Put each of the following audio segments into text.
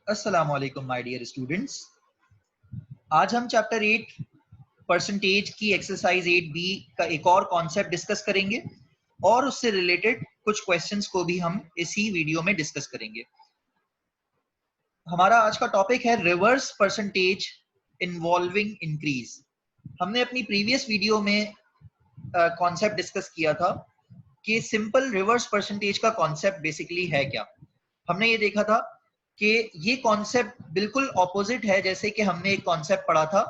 अस्सलाम वालेकुम my dear students. आज हम चैप्टर 8 परसेंटेज की एक्सरसाइज 8B का एक और कॉन्सेप्ट डिस्कस करेंगे और उससे रिलेटेड कुछ क्वेश्चंस को भी हम इसी वीडियो में डिस्कस करेंगे। हमारा आज का टॉपिक है रिवर्स परसेंटेज इन्वॉल्विंग इंक्रीज। हमने अपनी प्रीवियस वीडियो में कॉन्सेप्ट डिस्कस किया था कि सिंपल रिवर्स परसेंटेज का कॉन्सेप्ट बेसिकली है क्या। हमने ये देखा था कि ये कॉन्सेप्ट बिल्कुल ऑपोजिट है जैसे कि हमने एक कॉन्सेप्ट पढ़ा था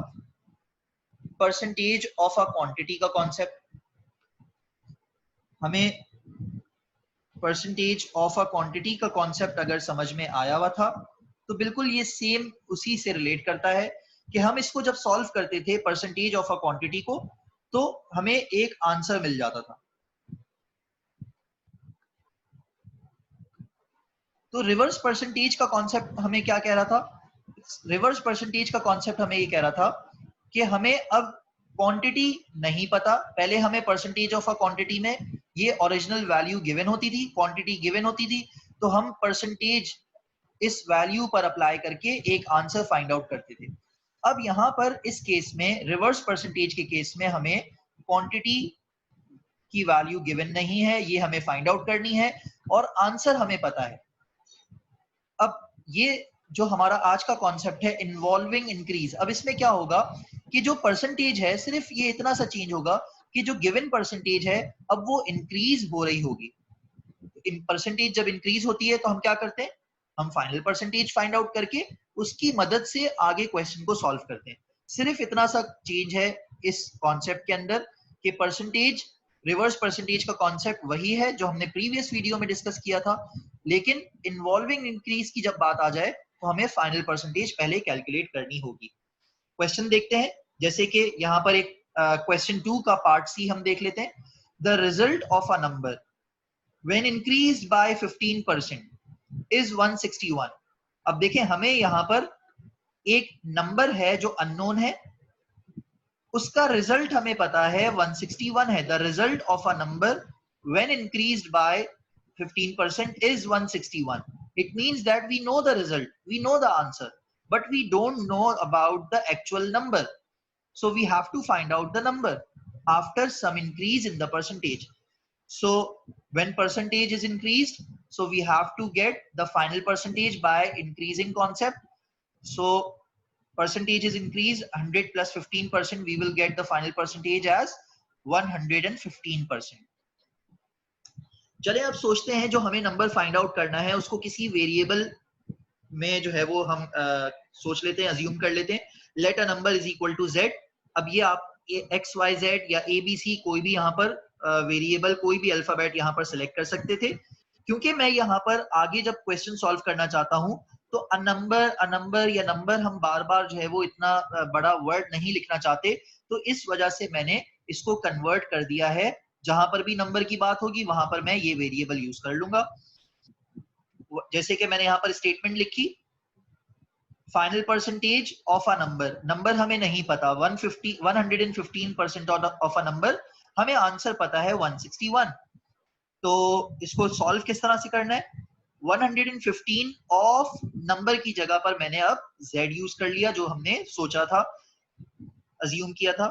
परसेंटेज ऑफ अ क्वांटिटी का कॉन्सेप्ट। हमें परसेंटेज ऑफ अ क्वांटिटी का कॉन्सेप्ट अगर समझ में आया हुआ था तो बिल्कुल ये सेम उसी से रिलेट करता है कि हम इसको जब सॉल्व करते थे परसेंटेज ऑफ अ क्वांटिटी को तो हमें एक आंसर मिल जाता था। तो रिवर्स परसेंटेज का कॉन्सेप्ट हमें क्या कह रहा था? रिवर्स परसेंटेज का कॉन्सेप्ट हमें ये कह रहा था कि हमें अब क्वांटिटी नहीं पता। पहले हमें परसेंटेज ऑफ अ क्वांटिटी में ये ओरिजिनल वैल्यू गिवन होती थी, क्वांटिटी गिवन होती थी, तो हम परसेंटेज इस वैल्यू पर अप्लाई करके एक आंसर फाइंड आउट करते थे। अब यहाँ पर इस केस में रिवर्स परसेंटेज के केस में हमें क्वांटिटी की वैल्यू गिवन नहीं है, ये हमें फाइंड आउट करनी है और आंसर हमें पता है। अब ये जो हमारा आज का कॉन्सेप्ट है इन्वॉल्विंग इंक्रीज, अब इसमें क्या होगा कि जो परसेंटेज है सिर्फ ये इतना सा चेंज होगा कि जो गिवन परसेंटेज है अब वो इंक्रीज हो रही होगी। परसेंटेज जब इंक्रीज होती है तो हम क्या करते हैं, हम फाइनल परसेंटेज फाइंड आउट करके उसकी मदद से आगे क्वेश्चन को सॉल्व करते हैं। सिर्फ इतना सा चेंज है इस कॉन्सेप्ट के अंदर कि परसेंटेज, रिवर्स परसेंटेज का कॉन्सेप्ट वही है जो हमने प्रीवियस वीडियो में डिस्कस किया था, लेकिन इन्वॉल्विंग इंक्रीज की जब बात आ जाए तो हमें फाइनल परसेंटेज पहले कैलकुलेट करनी होगी। क्वेश्चन देखते हैं, जैसे कि यहाँ पर एक क्वेश्चन 2 का पार्ट सी हम देख लेते हैं। The result of a number when increased by 15% is 161। अब देखें हमें यहाँ पर एक नंबर है जो अननोन है, उसका रिजल्ट हमें पता है 161 है। The result of a number when increased by 15% is 161। It means that we know the result, we know the answer, but we don't know about the actual number. So we have to find out the number after some increase in the percentage. So when percentage is increased, so we have to get the final percentage by increasing concept. So percentage is increased 100 plus 15%, we will get the final percentage as 115%। चले अब सोचते हैं जो हमें number find out करना है उसको किसी वेरिएबल में जो है वो हम सोच लेते हैं, अज्यूम कर लेते हैं। Let a number is equal to z। अब ये आप एक्स वाई जेड या ए बी सी कोई भी यहाँ पर वेरिएबल, कोई भी अल्फाबेट यहाँ पर सिलेक्ट कर सकते थे। क्योंकि मैं यहाँ पर आगे जब क्वेश्चन सॉल्व करना चाहता हूँ तो अ नंबर या नंबर हम बार बार जो है वो इतना बड़ा वर्ड नहीं लिखना चाहते, तो इस वजह से मैंने इसको कन्वर्ट कर दिया है। जहां पर भी नंबर की बात होगी वहां पर मैं ये वेरिएबल यूज कर लूंगा। जैसे कि मैंने यहाँ पर स्टेटमेंट लिखी, final percentage of a number, number हमें नहीं पता, 115% ऑफ अ नंबर, हमें आंसर पता है 161। तो इसको सॉल्व किस तरह से करना है, 115 ऑफ नंबर की जगह पर मैंने अब z यूज कर लिया जो हमने सोचा था, अज्यूम किया था।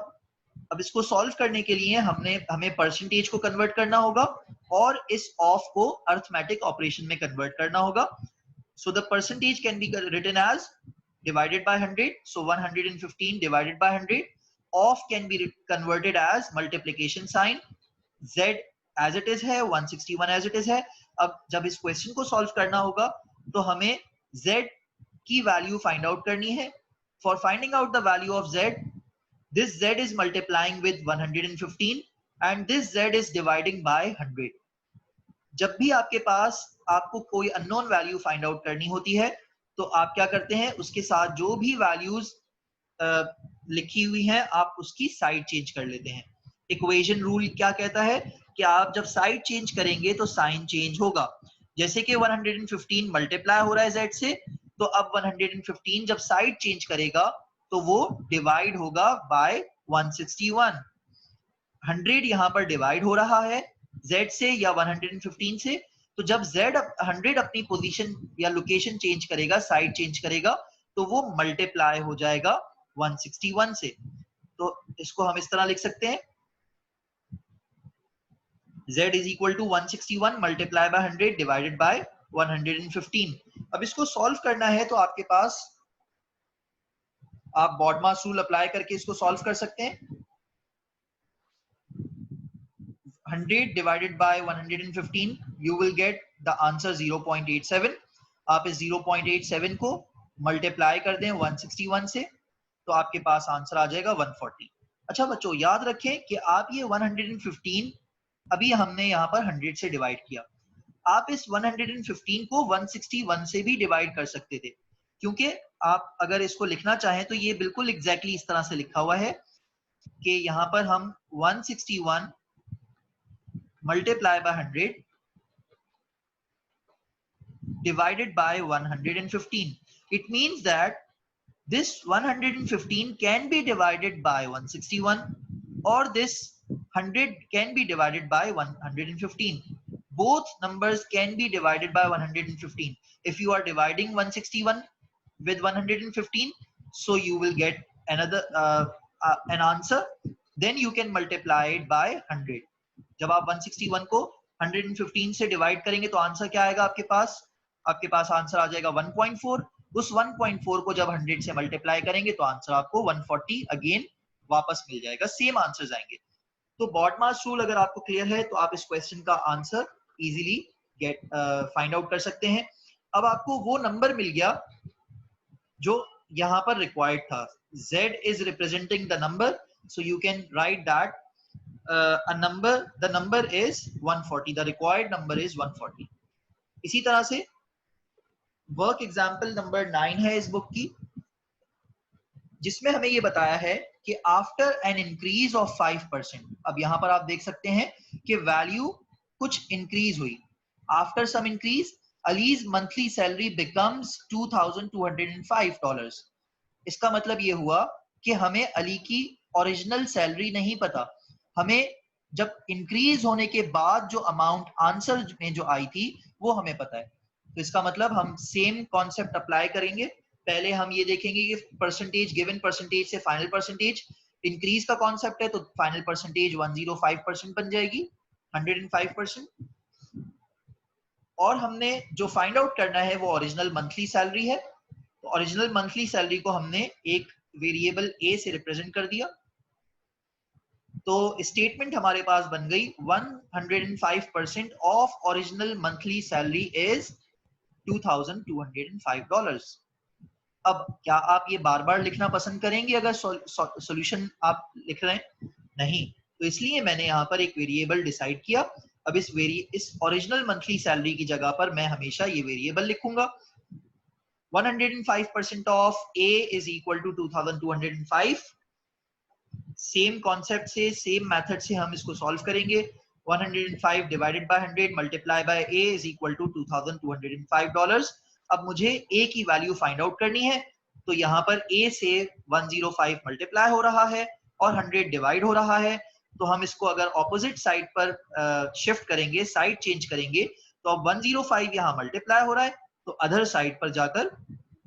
अब इसको सॉल्व करने के लिए हमें परसेंटेज को कन्वर्ट करना होगा और इस ऑफ को अरिथमेटिक ऑपरेशन में कन्वर्ट करना होगा। So the percentage can be written as divided by 100. So 115 divided by 100. Off can be converted as multiplication sign. Z as it is है, 161 as it is है। अब जब इस क्वेश्चन को सॉल्व करना होगा तो हमें Z की वैल्यू फाइंड आउट करनी है। For finding out the value of Z, this Z is multiplying with 115 and this Z is dividing by 100। जब भी आपके पास आपको कोई अननोन वैल्यू फाइंड आउट करनी होती है तो आप क्या करते हैं, उसके साथ जो भी वैल्यूज लिखी हुई हैं आप उसकी साइड चेंज कर लेते हैं। इक्वेशन रूल क्या कहता है कि आप जब साइड चेंज करेंगे तो साइन चेंज होगा। जैसे कि 115 मल्टीप्लाई हो रहा है z से, तो अब 115 जब साइड चेंज करेगा तो वो डिवाइड होगा बाय 161। 100 यहाँ पर डिवाइड हो रहा है z से या 115 से, तो जब Z100 अपनी पोजीशन या लोकेशन चेंज करेगा, साइड चेंज करेगा, तो वो मल्टीप्लाई हो जाएगा 161 से। तो इसको हम इस तरह लिख सकते हैं, Z is equal to 161 multiply by 100 divided by 115। अब इसको सॉल्व करना है तो आपके पास आप बॉडमास रूल अप्लाई करके इसको सॉल्व कर सकते हैं। 100 divided by 115 you will get the answer 0.87। आप इस 0.87 को मल्टीप्लाई कर दें 161 से तो आपके पास आंसर आ जाएगा 140। अच्छा बच्चों याद रखें कि आप ये 115 अभी हमने यहाँ पर 100 से डिवाइड किया, आप इस 115 को 161 से भी डिवाइड कर सकते थे, क्योंकि आप अगर इसको लिखना चाहें तो ये बिल्कुल एग्जैक्टली इस तरह से लिखा हुआ है कि यहाँ पर हम 161 multiply by 100 divided by 115। It means that this 115 can be divided by 161 or this 100 can be divided by 115। Both numbers can be divided by 115। If you are dividing 161 with 115, so you will get another an answer, then you can multiply it by 100। जब आप 161 को 115 से divide करेंगे तो answer क्या आएगा आपके पास? आपके पास आंसर आ जाएगा 1.4। उस 1.4 को जब 100 से मल्टीप्लाई करेंगे तो आंसर आपको 140 अगेन वापस मिल जाएगा, सेम आंसर्स आएंगे। तो बॉडमास रूल अगर आपको क्लियर है तो आप इस क्वेश्चन का answer easily get find out कर सकते हैं। अब आपको वो नंबर मिल गया जो यहाँ पर रिक्वायर्ड था। Z is representing the number, so you can write that the number is 140, the required number is 140। इसी तरह से वर्क एग्जाम्पल नंबर 9 है इस बुक की, जिसमें हमें ये बताया है कि आफ्टर एन इंक्रीज ऑफ 5%, अब यहां पर आप देख सकते हैं कि वैल्यू कुछ इंक्रीज हुई। After some increase Alice's monthly salary becomes $2205। इसका मतलब ये हुआ कि हमें अली की ओरिजिनल सैलरी नहीं पता, हमें जब इंक्रीज होने के बाद जो अमाउंट आंसर में जो आई थी वो हमें पता है। तो इसका मतलब हम सेम कॉन्सेप्ट अप्लाई करेंगे। पहले हम ये देखेंगे कि परसेंटेज, गिवन परसेंटेज से फाइनल परसेंटेज, इंक्रीज का कॉन्सेप्ट है तो फाइनल परसेंटेज 105% बन जाएगी, 105%। और हमने जो फाइंड आउट करना है वो ओरिजिनल मंथली सैलरी है। तो ओरिजिनल मंथली सैलरी को हमने एक वेरिएबल ए से रिप्रेजेंट कर दिया। तो स्टेटमेंट हमारे पास बन गई 105% of original monthly salary is $2205। अब क्या आप ये बार बार लिखना पसंद करेंगे अगर सॉल्यूशन आप लिख रहे हैं? नहीं, तो इसलिए मैंने यहाँ पर एक वेरिएबल डिसाइड किया। अब इस ओरिजिनल मंथली सैलरी की जगह पर मैं हमेशा ये वेरिएबल लिखूंगा। 105% of A is equal to 2205। Same concept से, सेम मेथड से हम इसको सॉल्व करेंगे। 105 divided by 100 multiply by A is equal to $2205। अब मुझे A की वैल्यू फाइंड आउट करनी है, तो यहाँ पर A से 105 मल्टीप्लाई हो रहा है और 100 डिवाइड हो रहा है। तो हम इसको अगर ऑपोजिट साइड पर शिफ्ट करेंगे, साइड चेंज करेंगे, तो अब 105 यहाँ मल्टीप्लाई हो रहा है तो अदर साइड पर जाकर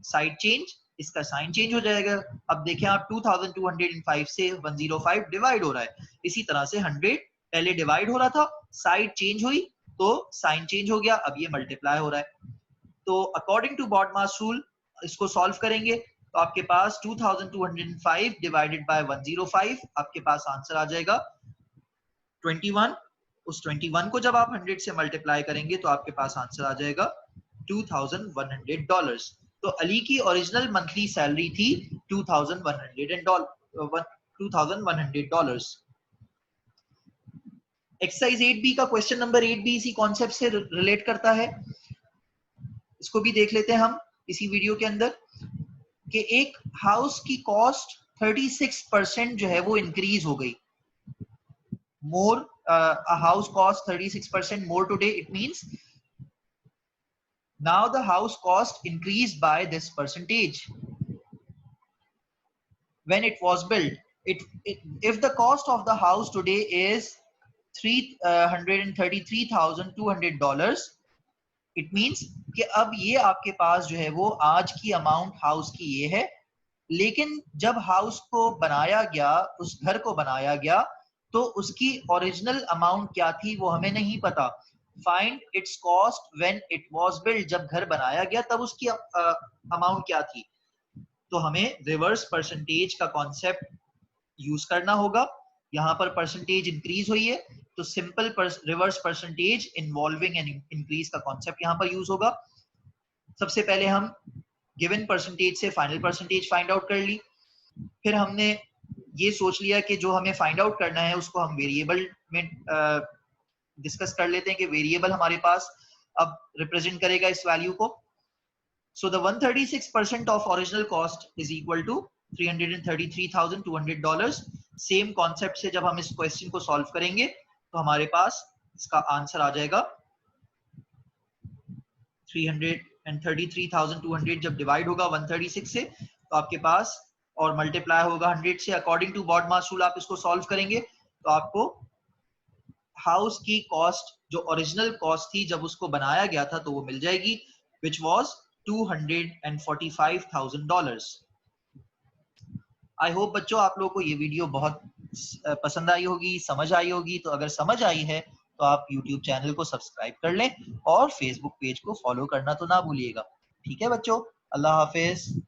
साइड चेंज, इसका साइन चेंज हो जाएगा। अब देखें आप 2205 से 105 डिवाइड हो रहा है, इसी तरह से 100 पहले डिवाइड हो रहा था, साइड चेंज हुई तो साइन चेंज हो गया, अब ये मल्टीप्लाई हो रहा है। तो अकॉर्डिंग टू बॉडमास रूल इसको सॉल्व करेंगे तो आपके पास 2205 डिवाइडेड बाय 105, आपके पास आंसर आ जाएगा 21। उस 21 को जब आप 100 से मल्टीप्लाई करेंगे तो आपके पास आंसर आ जाएगा $2100। तो अली की ओरिजिनल मंथली सैलरी थी $2100। एक्सरसाइज 8B का क्वेश्चन नंबर 8B इसी कॉन्सेप्ट से रिलेट करता है। इसको भी देख लेते हैं हम इसी वीडियो के अंदर कि एक हाउस की कॉस्ट 36% जो है वो इंक्रीज हो गई। मोर a house cost 36% more today, it means now the house cost increased by this percentage when it was built. If the cost of the house today is $333,200, it means कि अब ये आपके पास जो है वो आज की अमाउंट हाउस की ये है, लेकिन जब हाउस को बनाया गया, उस घर को बनाया गया, तो उसकी ओरिजिनल अमाउंट क्या थी वो हमें नहीं पता। Find its cost when it was build, जब घर बनाया गया तब उसकी अमाउंट क्या थी। तो हमें रिवर्स परसेंटेज का कॉन्सेप्ट यूज करना होगा। यहाँ पर परसेंटेज इंक्रीज हुई है तो simple reverse percentage involving an increase का कॉन्सेप्ट यहाँ पर यूज होगा। सबसे पहले हम गिवन परसेंटेज से फाइनल परसेंटेज फाइंड आउट कर ली, फिर हमने ये सोच लिया कि जो हमें फाइंड आउट करना है उसको हम वेरिएबल में डिस्कस कर लेते हैं कि वेरिएबल हमारे पास अब रिप्रेजेंट करेगा इस वैल्यू को। So the 136% of original cost is equal to $333,200। Same concept से जब हम इस क्वेश्चन को सॉल्व करेंगे तो हमारे पास इसका आंसर आ जाएगा 333,200 जब डिवाइड होगा 136 से तो आपके पास और मल्टीप्लाई होगा 100 से। अकॉर्डिंग टू बॉडमास रूल आप इसको सॉल्व करेंगे तो आपको हाउस की कॉस्ट जो ओरिजिनल कॉस्ट थी जब उसको बनाया गया था तो वो मिल जाएगी, which was $245,000। आई होप बच्चों आप लोगों को ये वीडियो बहुत पसंद आई होगी, समझ आई होगी। तो अगर समझ आई है तो आप YouTube चैनल को सब्सक्राइब कर लें और Facebook पेज को फॉलो करना तो ना भूलिएगा। ठीक है बच्चों, अल्लाह हाफिज।